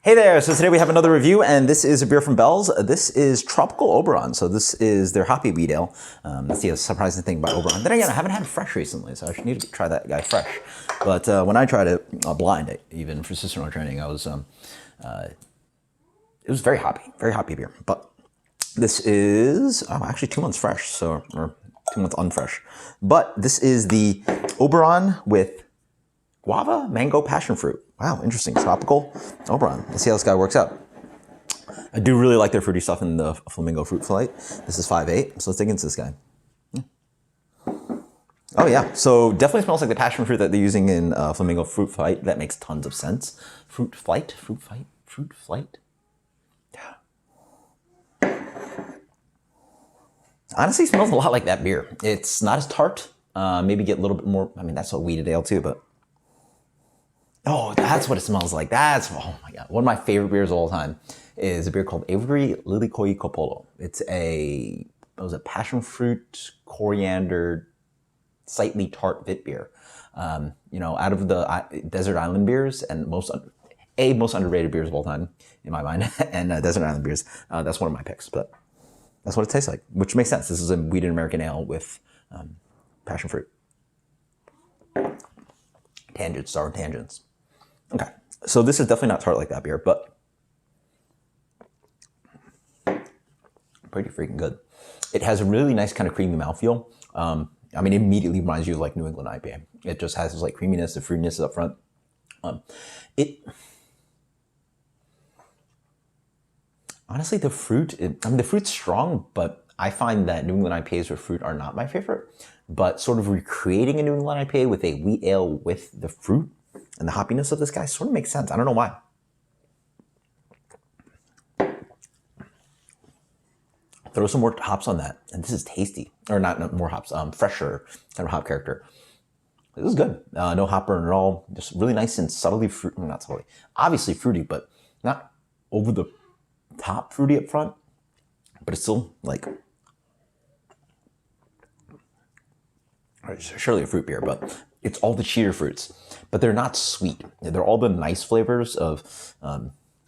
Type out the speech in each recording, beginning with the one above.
Hey there, so today we have another review, and this is a beer from Bell's. This is Tropical Oberon, so this is their hoppy wheat ale. That's the surprising thing about Oberon. Then again, I haven't had it fresh recently, so I should need to try that guy fresh. But when I tried it, blind, even for sister-in-law training, I was, it was very hoppy beer. But this is actually 2 months fresh, so, or 2 months unfresh. But this is the Oberon with guava, mango, passion fruit. Wow, interesting. Tropical Oberon. Let's see how this guy works out. I do really like their fruity stuff in the flamingo fruit flight. This is 5.8, so let's dig into this guy. Oh yeah, so definitely smells like the passion fruit that they're using in flamingo fruit flight. That makes tons of sense. Fruit flight? Yeah. Honestly, smells a lot like that beer. It's not as tart. Maybe get a little bit more, I mean, that's a wheated ale too, but oh, that's what it smells like. Oh my God. One of my favorite beers of all time is a beer called Avery Lilikoi Coppola. It's it was a passion fruit, coriander, slightly tart wit beer. You know, out of the desert island beers and most underrated beers of all time in my mind, and desert island beers, that's one of my picks, but that's what it tastes like, which makes sense. This is a wheated American ale with passion fruit. Tangents, sour tangents. Okay, so this is definitely not tart like that beer, but pretty freaking good. It has a really nice kind of creamy mouthfeel. I mean, it immediately reminds you of like New England IPA. It just has this like creaminess, the fruitiness up front. Honestly, the fruit, the fruit's strong, but I find that New England IPAs with fruit are not my favorite. But sort of recreating a New England IPA with a wheat ale with the fruit and the hoppiness of this guy sort of makes sense. I don't know why. Throw some more hops on that, and this is tasty. Or not more hops, fresher kind of hop character. This is good. No hop burn at all. Just really nice and subtly fruity. Not subtly, obviously fruity, but not over the top fruity up front. But it's still like, surely a fruit beer, but it's all the cheater fruits, but they're not sweet. They're all the nice flavors of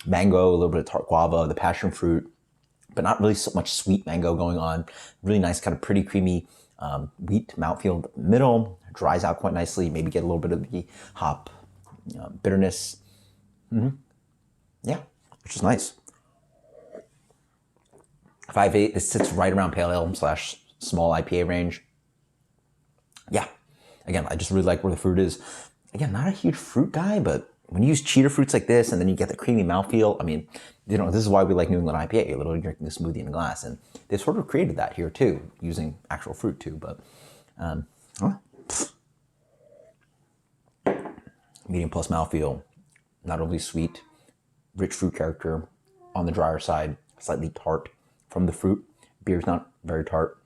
mango, a little bit of tart guava, the passion fruit, but not really so much sweet mango going on. Really nice, kind of pretty creamy wheat mouthfeel in the middle. Dries out quite nicely. Maybe get a little bit of the hop bitterness. Yeah, which is nice. 5.8. This sits right around pale ale / small IPA range. Yeah, again, I just really like where the fruit is. Again, not a huge fruit guy, but when you use cheater fruits like this and then you get the creamy mouthfeel, I mean, you know, this is why we like New England IPA, literally drinking a smoothie in a glass. And they sort of created that here too, using actual fruit too, but medium plus mouthfeel, not overly sweet, rich fruit character, on the drier side, slightly tart from the fruit. Beer's not very tart.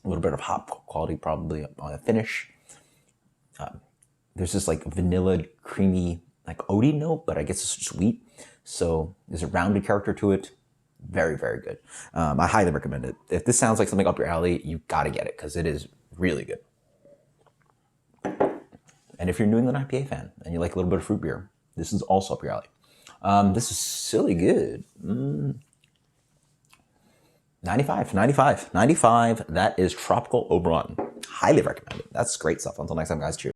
A little bit of hop quality probably on the finish. There's this like vanilla, creamy, like oaty note, but I guess it's just wheat. So there's a rounded character to it. Very, very good. I highly recommend it. If this sounds like something up your alley, you gotta get it because it is really good. And if you're a New England IPA fan and you like a little bit of fruit beer, this is also up your alley. This is silly good. 95. That is Tropical Oberon. Highly recommend it. That's great stuff. Until next time, guys. Cheers.